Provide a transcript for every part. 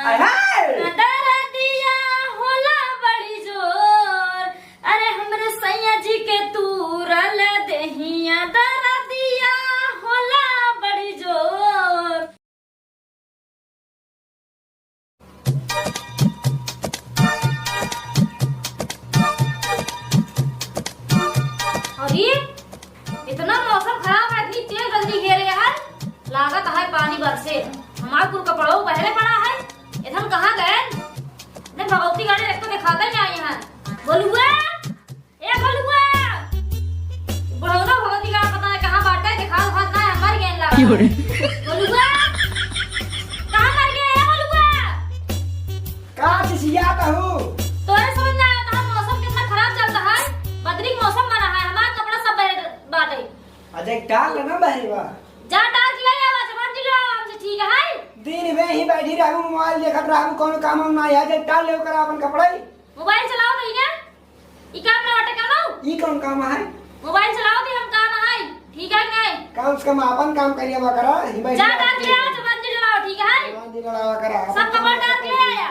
दरदिया होला बड़ी जोर, अरे हमरे सैया जी के तूरल देहिया दरदिया होला बड़ी जोर। अरे इतना मौसम खराब है, इतनी तेज गंदी घेरे यार, लागत है पानी बरसे। हमारे कुल कपड़ों पहले पड़ा है, इधर कहाँ गए? ने भगवती गाड़ी एक तो दिखाता ही नहीं है। बोलुआ ए बोलुआ, बुढ़ौना भगवती गाड़ी पता है कहाँ बांटा है, दिखा भाग ना है, मर गए लगा। बोलुआ कहाँ मर गए? ए बोलुआ कहाँ से सियाता हूँ? तोरे समझ ना आता, मौसम कितना खराब चल रहा है, बदली मौसम बना है, हमारा कपड़ा सब बांटे। अजय टाल ना बहरीवा, जा डाल के ले आवा, जवान जी लो हमसे, ठीक है? दिन में ही बैठी रहूं, मोबाइल देखत रहूं, कोनो काम हम ना है। अजय टाल ले कर अपन कपड़े, मोबाइल चलाओ भैया, ई काम ना हटे करो। ई कौन काम है? मोबाइल चलाओ भी हम काम है, ठीक है नहीं? कम से कम अपन काम करिए बा करा। ही बैठ जा डाल के आओ, जवान जी लो, ठीक है? जवान जी लड़ावा करा, सब कपड़ा डाल के ले आया।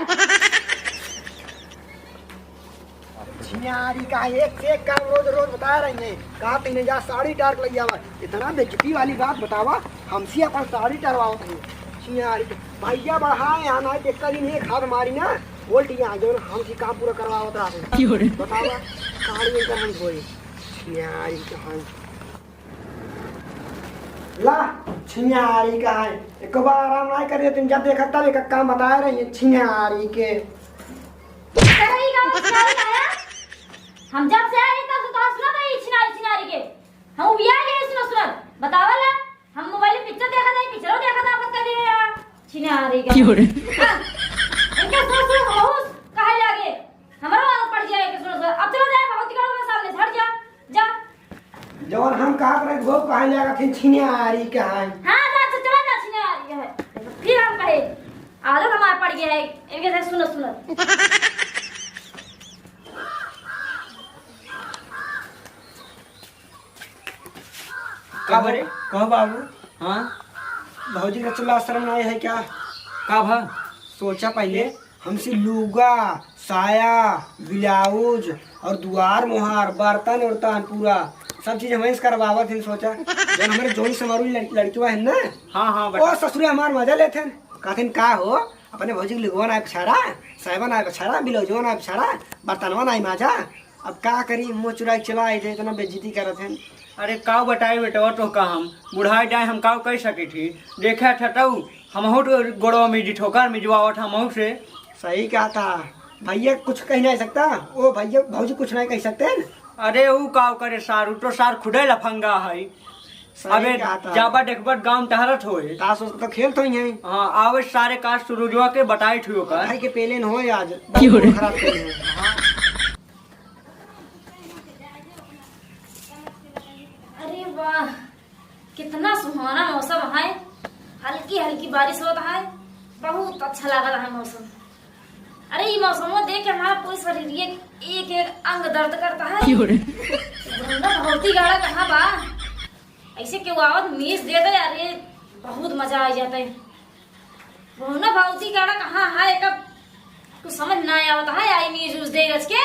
छिनारी का एक से एक काम रोज रोज बता रही है। कहा तुमने जा साड़ी टार लग जावा, इतना बेइज्जती वाली बात बतावा, हमसे अपन साड़ी टरवाओ थे। छिनारी भैया बढ़ाए आना है, एक दिन एक हाथ मारी ना बोल्टियां जो हमसे काम पूरा करवाओ था। बतावा साड़ी का हम धोए छिनारी कहाँ ला, छिनारी का है। एक बार आराम नहीं करिए, तुम जब देखा तब एक काम बता रही है छिनारी के। सही का आया, हम जब से आए तब से तो सुनत है छिनारी छिनारी के, हम भी आ गए सुनत बतावला। हम मोबाइल में पिक्चर देखा था, पिक्चरों देखा था, आपको कर दिया छिनारी का। इनके सोच सोच बहुत कहे लागे, हमारा आदत पड़ गया है कि सुनो अब चलो जाए भगवती गाड़ी में सामने हट जा जा। जवन हम कहा रहे वो कहे लगा कि छिनारी का है। हां जा चला जा छिनारी का है, फिर हम कहे आदत हमारे पड़ गया है इनके से सुनो सुनो। का बरे कहो बाबू? हाँ भौजी का चला शर्म नहीं है क्या? का भा सोचा पहले हमसे लुगा साया ब्लाउज और दुआर मुहार बर्तन उर्तन पूरा सब चीज हमें करवावत है। सोचा जब हमारे जोड़ी समारू लड़कियां है ना, हाँ हाँ वो ससुरे हमार मजा लेते हैं। कहते का हो अपने भौजी लुगवा ना पछाड़ा, साइबा ना पछाड़ा, ब्लाउजवा ना पछाड़ा, बर्तनवा ना माजा। अब का करी, मुँह चुरा चला इतना बेइज्जती करत है। अरे काव बताई बेटवा तो का हम बुढ़ाई जाए हम काव कह सके थी, देखा ठटऊ हमहू तो गोड़वा में ठोकर मिजवावत हमहू से। सही कहा था भैया, कुछ कह नहीं सकता वो भैया भौजी कुछ नहीं कह सकते हैं। अरे वो काव करे सारू तो सार खुदे लफंगा है। अबे जाबा देखबत गांव टहरत होए तो खेल तो ही है। हाँ आवे सारे काज सुरुजवा के बताई थी ओकर भाई के पेले न होए आज खराब पेले हैं। अरे वाह कितना सुहाना मौसम है, हल्की हल्की बारिश होता है, बहुत अच्छा लग रहा है मौसम। अरे ये मौसम को देख के हमारा पूरी शरीर एक एक अंग दर्द करता है। भगवती गाड़ा कहाँ बा, ऐसे क्यों आवत मीस दे दे यार, ये बहुत मजा आ जाता है। बहुना भगवती गाड़ा कहाँ है, कब कुछ समझ ना आवता है। आई मीस उस दे गज के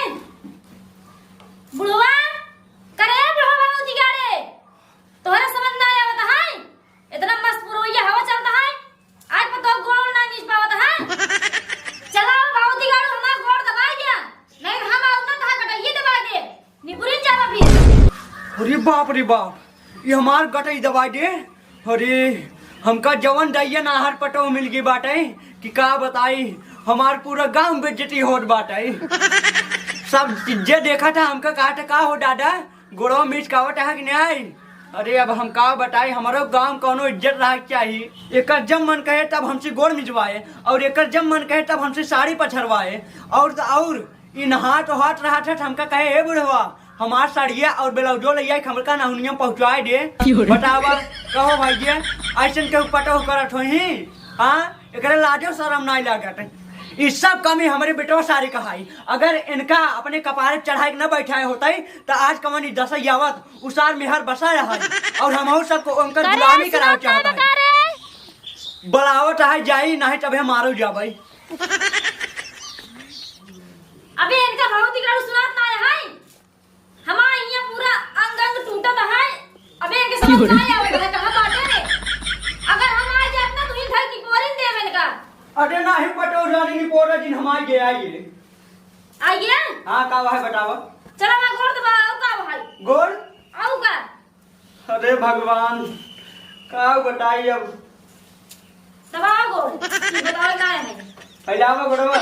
बुढ़वा करे बुढ़वा भगवती गाड़े तोहरा समझ ना आवता है। इतना मस्त पुरोइया हवा चलता है, आज पता गोड़ ना नीच पावत है। चला भगवती गाड़ो हमारा गोड़ दबा दिया, नहीं हम आवता था कटाइए दबा दे निपुरिन जावा फिर। अरे बाप रे बाप, ये हमार गटई दवाई दे। अरे हमका जवन दैया नाहर पटो मिल गई बाटे कि का बताई, हमार पूरा गांव बेइज्जती होत बाटे। सब जे देखा था हमका कहा था का हो दादा गोड़ो मिर्च कावट है कि नहीं। अरे अब हम का बताई, हमारो गांव कोनो इज्जत रहा चाहिए। एक जब मन कहे तब हमसे गोड़ मिजवाए, और एक जब मन कहे तब हमसे साड़ी पछरवाए, और इन हाथ हाथ रहा था हमका कहे हे बुढ़वा हमार साड़िया और ब्लाउजो लिया हमका नहुनिया पहुँचाए दे। बतावा कहो भैया ऐसा के पटो करत हो ही। हाँ एक लाजो शरम नहीं लागत। इस सब कमी हमारे बेटवा सारी कहाई, अगर इनका अपने कपारे चढ़ाई न बैठाए होता तो आज कमनी दस यावत उसार मेहर बसा रहा और हम सबको उनका गुलामी करावे चाहता है। बुलावट है जाई नहीं तब मारो जाबई। अबे इनका भगवती का सुनात ना है हमारा यहाँ पूरा अंग अंग टूटत है। अबे इनके समझ ना आवे है कहां बाटे रे। अगर हम आ जाए ना तो ही घर की पोरिन देवे इनका। अरे नाही पटो रानी की पोरा दिन हमारे गए आइए। आइए हाँ का भाई बतावा। चलो मैं गोड़ दबा आऊ का भाई। गोड़ आऊ का। अरे भगवान का बताई अब। दबाओ गोड़ ये बताओ का है। फैलावा गोड़वा।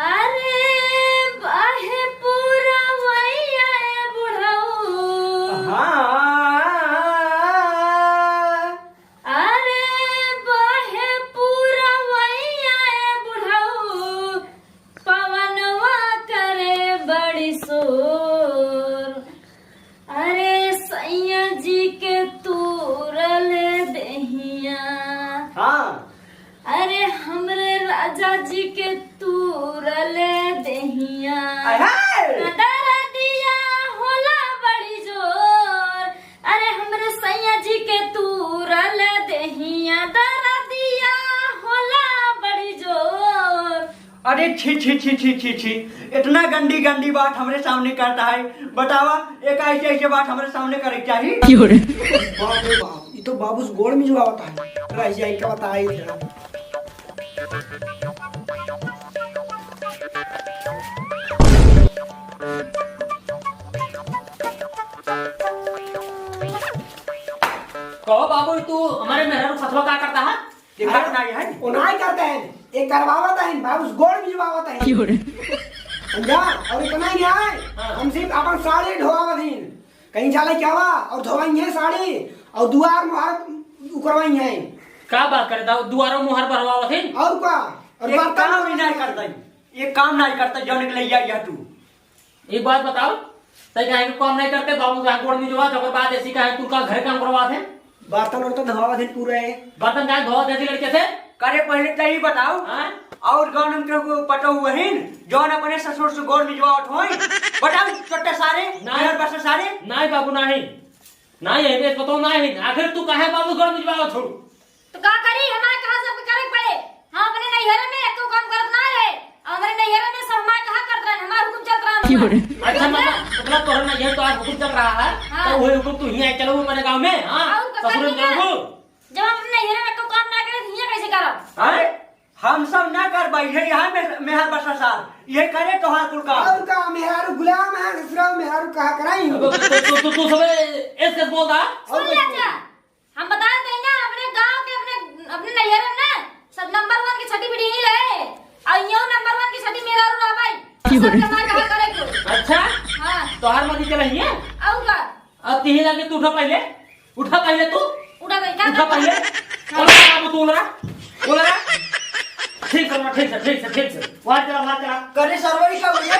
अरे बाहे पूरा वैया बुढ़ऊ। हाँ अरे बाहे पूरा वैया बुढ़ऊ पवनवा करे बड़ी शोर। अरे सैया जी के तूरल दहिया। हाँ अरे हमरे राजा जी के तूरल दहिया। दरा दिया होला बड़ी जोर। अरे हमरे सैया जी के तूरल दहिया दरा दिया होला बड़ी जोर। अरे छी छी छी छी छी छी इतना गंदी गंदी बात हमारे सामने करता है। बतावा एक ऐसे ऐसे बात हमारे सामने करे चाहिए। बाप रे बाप, ये तो बाबू से गोड़ में जुआ होता है। रह जाए क्या बता ही था। कहो बाबू तू हमारे मेहर फसलों का करता है? दिक्कत नहीं है। वो नहीं करते हैं, एक करवावत है बाबू से गोड़ में जुआवत है। समझा? और इतना ही नहीं है, हम सिर्फ अपन साड़ी ढोवावत हैं। कहीं जाले क्या हुआ और धोवाई है साड़ी और दुआर मुहर उकरवाई है। क्या बात करे था दुआरों मुहर भरवावत है और क्या और एक बर्तन काम ही नहीं करता ये काम नहीं करता जाने के लिए या तू। एक बात बताओ तय कहे कि काम नहीं करते बाबू का गोड़ में जो बात बाद ऐसी कहे तू का घर काम करवात है। बर्तन और तो धोवावत है पूरे। बर्तन का धोवत ऐसी लड़के से करे पहले तो ही बताओ। हाँ? और गाँव में को पटा हुए हैं जौन अपने ससुर से गोड़ में जुआ उठो बताओ छोटे सारे नहीं। बस सारे नहीं बाबू नहीं नहीं है बेस बताओ नहीं। आखिर तू कहे बाबू गोड़ में जुआ छोड़ू तो का करी हमारे कहा सब करे पड़े। हम अपने नैहरे में एको काम करत ना रहे और हमारे नैहरे में सब हमारे कहा करत रहे हमारा हुकुम चलत रहा। अच्छा मतलब तोहरा ना ये तो आज हुकुम चल रहा है हाँ। तो वही हुकुम तू यहीं चलो अपने गांव में। हां और का ससुर करी में ना। जाओ। जब हम अपने नैहरे में एको काम ना करे तो हियां कैसे करब। अरे हम सब ना कर बैठे यहाँ मेहर बसा साल ये करे तो हाँ कुल काम। और का मेहरारू गुलाम है ससुराल मेहरारू कहा कराई। तू सब ऐसे बोल रहा सुन ले अच्छा हम बता दें ना अपने गांव के अपने नैहरे में ना सब नंबर 1 की छठी बिटी ही रहे और यो नंबर 1 की छठी मेरा रहा भाई सब कमा कहा करे को। अच्छा हां तो हर मत चल रही है। और का अब तीन लगे तू उठा पहले तू उड़ा गई क्या उठा पहले बोला तू बोला ठीक करना ठीक से वहां चला करे सरवरी का हुए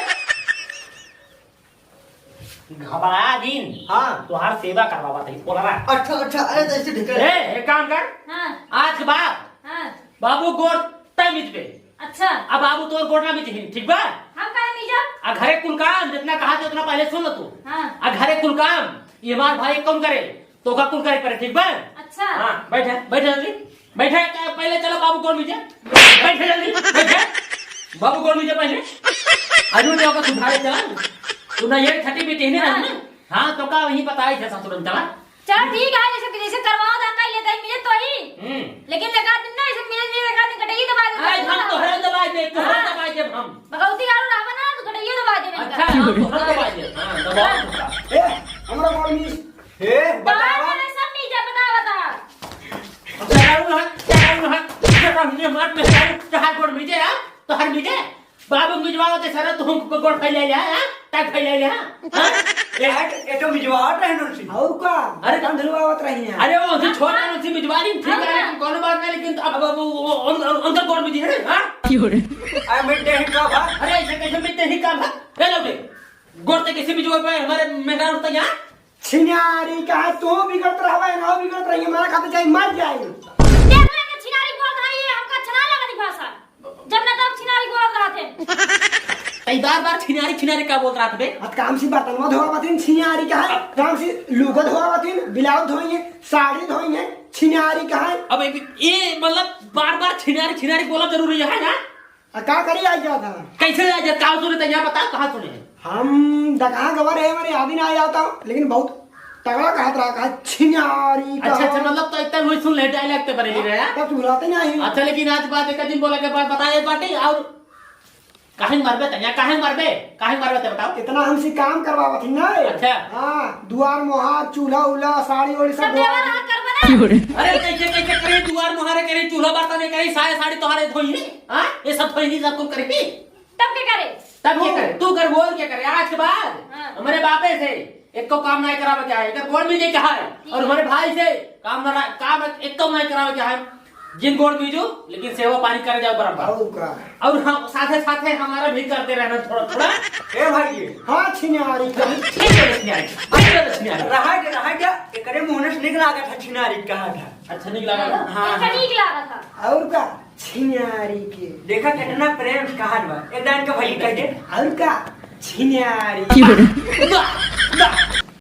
घबरा दिन। हाँ तुहार सेवा करवावा थी बोला रहा। अच्छा अच्छा अरे तो ऐसे ढिकले एक काम कर हां आज के बाद हां बाबू गोड़ तय मिट पे अच्छा अब बाबू तोर गोड़ ना मिट ठीक बा। हम कहे नहीं जा आ घरे कुल काम जितना कहा था उतना पहले सुन लो तू। हां आ घरे कुल काम ये हमार भाई कौन करे तो का कुल करे पड़े ठीक बा। अच्छा हाँ बैठे जल्दी बैठे पहले चलो बाबू गोड़ नीचे बैठे जल्दी बैठे बाबू गोड़ नीचे पहले अजू ने होगा सुधारे चल तू ना ये छठी भी टेहने रहा ना। हाँ तो का वही बताई थे ससुर में चला चल ठीक है जैसे करवाओ दा का लेता मिले तो ही लेकिन लगा दिन ना ऐसे मिले लगा दिन कटई दबा दे। आज हम तोहरा दबा दे हम भगवती गारू ना बना तो कटई दबा दे मैं अच्छा हम तोहरा दबा दे। हां दबा ए हमरा गोड़ में हे बतावा सब नहीं जा बता हमने मार में चार गोड़ मीजे है तो हर मीजे बाबू मिजवाओ ते सर तू हमको गोड़ फैला ले हां तक फैला ले हां ये तो मिजवाट रहनो सी। और का अरे धुलवावत रही है। अरे वो से छोटा नो सी मिजवानी ठीक है लेकिन कोनो बात नहीं लेकिन अब वो अंदर गोड़ मीजे है हां आई मिटे ही का बा अरे ऐसे कैसे मिलते ही काम है हेलो बे गोड़ ते किसी मिजवा पे हमारे मेहमान होता यहां छिनारी का है तो बिगड़त रहवा है ना बिगड़त रही हमारा खाते चाहे मर जाए। देख ले के छिनारी बोल रहा है हमका छना लगा दी भाषा जब ना तब छिनारी बोल रहा थे कई बार छिनारी का बोल रहा था बे। अब काम से बर्तन धोवा बतिन छिनारी का है काम से लुगा धोवा बतिन बिलाव धोइए साड़ी धोई है छिनारी कहाँ है? अब ये मतलब बार बार छिनारी छिनारी बोला जरूरी है ना? का करी आ गया था? कैसे आ जाए? कहाँ सुने थे यहाँ बताओ, कहाँ सुने? हम डकहा गवर है मेरे याद ही ना आ जाता हूँ, लेकिन बहुत तगड़ा कहा छिनारी का। अच्छा मतलब तो इतना वही सुन ले डायलॉग ते बरेली रे तब तू बुलाते नहीं। अच्छा लेकिन आज बात एक दिन बोला के बाद बताए बाटे और काहे मरबे तया, काहे मरबे ते बताओ। इतना हमसे काम करवावा थी ना। अच्छा हाँ, दुआर मोहार चूल्हा उल्हा साड़ी वाड़ी सब देवर हाथ कर बना। अरे कैसे कैसे करे, दुआर मुहारे करे, चूल्हा बर्तन करे, साया साड़ी तोहारे धोई नहीं? हां ये सब धोई नहीं, सब तुम करे भी तब क्या करे? तब क्या करे? तू कर बोल क्या करे आज के बाद? हमारे बापे से एक को काम नहीं करावे क्या है, इधर गोड़ भी नहीं कहा है, और हमारे भाई से काम एक को नहीं करावे क्या है, जिन गोड़ बीजू लेकिन सेवा पानी करे जाओ बराबर। और हम साथे साथे हमारा भी करते रहना थोड़ा थोड़ा। ए भाई हाँ छिनारी का रहा क्या एकरे मुंह से निकला गया था छिनारी कहा था। अच्छा नहीं लगा? हाँ ठीक लगा था। और का छिनारी के देखा कितना प्रेम कहा बा एकदम का भाई कह दे और का छिनारी।